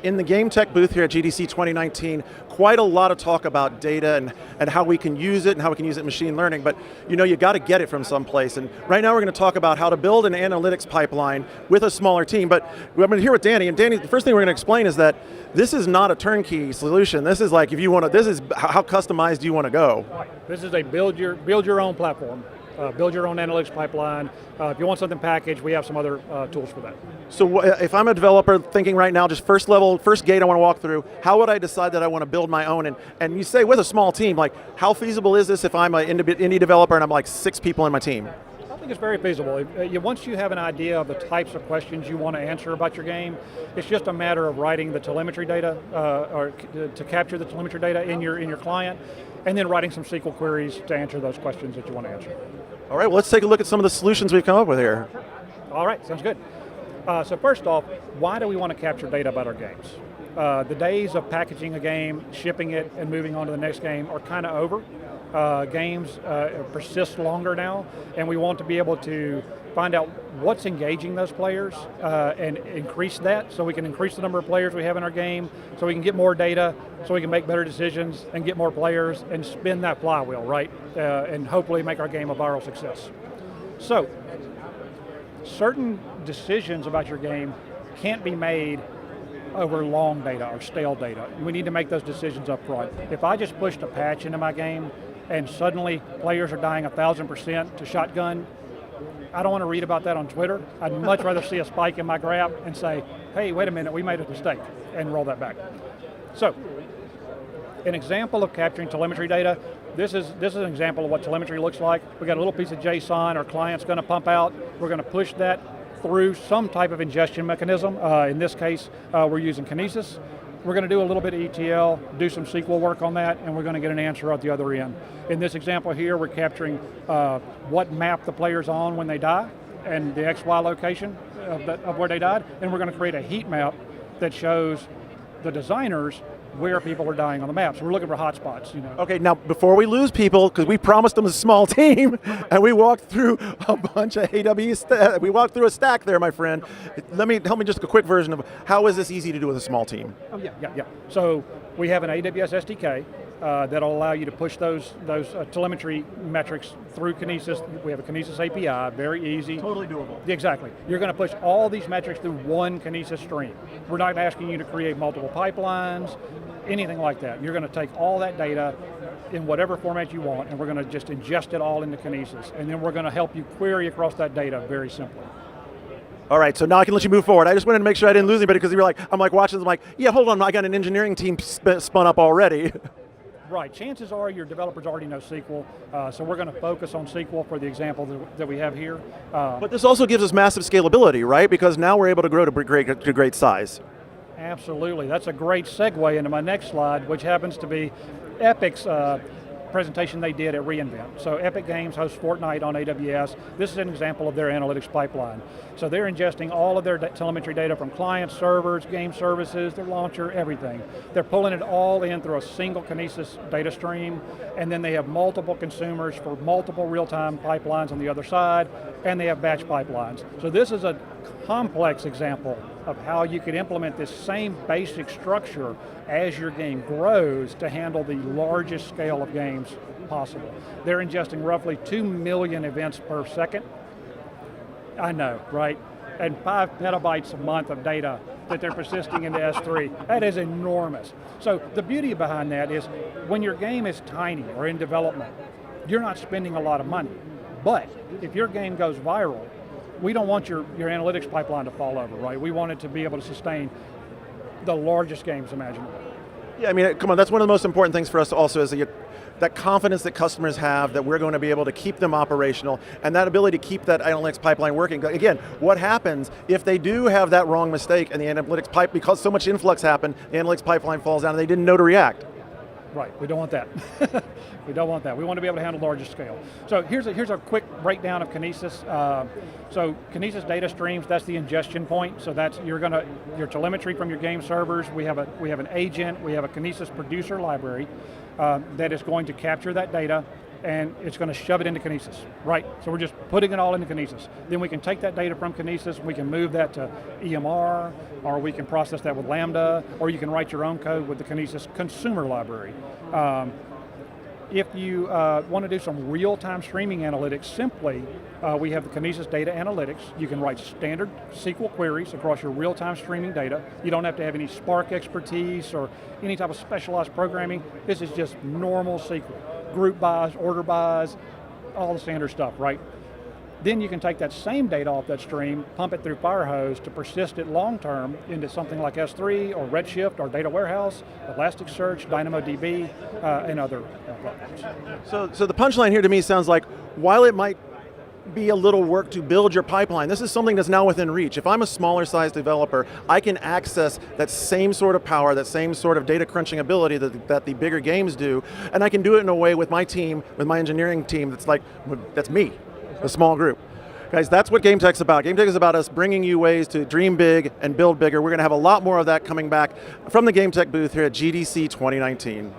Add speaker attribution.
Speaker 1: in the game tech booth here at GDC 2019, quite a lot of talk about data and how we can use it and how we can use it in machine learning, but you got to get it from someplace. And right now we're going to talk about how to build an analytics pipeline with a smaller team, but I'm going to hear with Danny, and Danny, the first thing we're going to explain is that this is not a turnkey solution. This is like, if you want to, this is how customized do you want to go.
Speaker 2: This is a build your own platform. Build your own analytics pipeline. If you want something packaged, we have some other tools for that.
Speaker 1: So if I'm a developer thinking right now, just first gate I want to walk through, how would I decide that I want to build my own? And you say with a small team, like how feasible is this if I'm an indie developer and I'm like 6 people in my team?
Speaker 2: I think it's very feasible. Once you have an idea of the types of questions you want to answer about your game, it's just a matter of writing the telemetry data, or to capture the telemetry data in your client, and then writing some SQL queries to answer those questions that you want to answer.
Speaker 1: All right, well, let's take a look at some of the solutions we've come up with here.
Speaker 2: All right, sounds good. So first off, why do we want to capture data about our games? The days of packaging a game, shipping it, and moving on to the next game are kind of over. Games persist longer now, and we want to be able to find out what's engaging those players and increase that, so we can increase the number of players we have in our game, so we can get more data, so we can make better decisions and get more players and spin that flywheel, right? And hopefully make our game a viral success. So, certain decisions about your game can't be made over long data or stale data. We need to make those decisions up front. If I just pushed a patch into my game and suddenly players are dying 1,000% to shotgun, I don't want to read about that on Twitter. I'd much rather see a spike in my graph and say, hey, wait a minute, we made a mistake, and roll that back. So, an example of capturing telemetry data, this is an example of what telemetry looks like. We got a little piece of JSON our client's going to pump out. We're going to push that through some type of ingestion mechanism. In this case, we're using Kinesis. We're going to do a little bit of ETL, do some SQL work on that, and we're going to get an answer out the other end. In this example here, we're capturing what map the player's on when they die, and the XY location of where they died, and we're going to create a heat map that shows the designers where people are dying on the map. So we're looking for hotspots.
Speaker 1: Okay, now before we lose people, because we promised them a small team, and we walked through a bunch of AWS, we walked through a stack there, my friend. Help me just a quick version of how is this easy to do with a small team?
Speaker 2: Oh yeah. So we have an AWS SDK that'll allow you to push those telemetry metrics through Kinesis. We have a Kinesis API, very easy.
Speaker 1: Totally doable.
Speaker 2: Exactly. You're going to push all these metrics through one Kinesis stream. We're not asking you to create multiple pipelines, anything like that. You're going to take all that data in whatever format you want, and we're going to just ingest it all into Kinesis, and then we're going to help you query across that data very simply.
Speaker 1: All right, so now I can let you move forward. I just wanted to make sure I didn't lose anybody, because I'm like watching them like, yeah, hold on, I got an engineering team spun up already.
Speaker 2: Right, chances are your developers already know SQL, so we're going to focus on SQL for the example that we have here.
Speaker 1: But this also gives us massive scalability, right? Because now we're able to grow to great size.
Speaker 2: Absolutely, that's a great segue into my next slide, which happens to be Epic's presentation they did at reInvent. So Epic Games hosts Fortnite on AWS. This is an example of their analytics pipeline. So they're ingesting all of their telemetry data from client servers, game services, their launcher, everything. They're pulling it all in through a single Kinesis data stream, and then they have multiple consumers for multiple real-time pipelines on the other side, and they have batch pipelines. So this is a complex example of how you could implement this same basic structure as your game grows to handle the largest scale of games possible. They're ingesting roughly 2 million events per second. I know, right? And 5 petabytes a month of data that they're persisting into S3. That is enormous. So the beauty behind that is when your game is tiny or in development, you're not spending a lot of money. But if your game goes viral, we don't want your analytics pipeline to fall over, right? We want it to be able to sustain the largest games imaginable.
Speaker 1: Yeah, I mean, come on, that's one of the most important things for us also is that confidence that customers have that we're going to be able to keep them operational, and that ability to keep that analytics pipeline working. Again, what happens if they do have that wrong mistake and the analytics pipe, because so much influx happened, the analytics pipeline falls down and they didn't know to react?
Speaker 2: Right, we don't want that. We don't want that. We want to be able to handle larger scale. So here's a quick breakdown of Kinesis. So Kinesis data streams, that's the ingestion point. So that's your telemetry from your game servers. We have an agent. We have a Kinesis producer library that is going to capture that data, and it's going to shove it into Kinesis, right? So we're just putting it all into Kinesis. Then we can take that data from Kinesis, we can move that to EMR, or we can process that with Lambda, or you can write your own code with the Kinesis consumer library. If you want to do some real-time streaming analytics, simply, we have the Kinesis Data Analytics. You can write standard SQL queries across your real-time streaming data. You don't have to have any Spark expertise or any type of specialized programming. This is just normal SQL. Group bys, order bys, all the standard stuff, right? Then you can take that same data off that stream, pump it through Firehose to persist it long-term into something like S3 or Redshift or Data Warehouse, Elasticsearch, DynamoDB, and other platforms.
Speaker 1: So the punchline here to me sounds like, while it might be a little work to build your pipeline, this is something that's now within reach. If I'm a smaller size developer, I can access that same sort of power, that same sort of data crunching ability that the bigger games do, and I can do it in a way with my team, with my engineering team, that's me. A small group. Guys, that's what GameTech's about. GameTech is about us bringing you ways to dream big and build bigger. We're going to have a lot more of that coming back from the GameTech booth here at GDC 2019.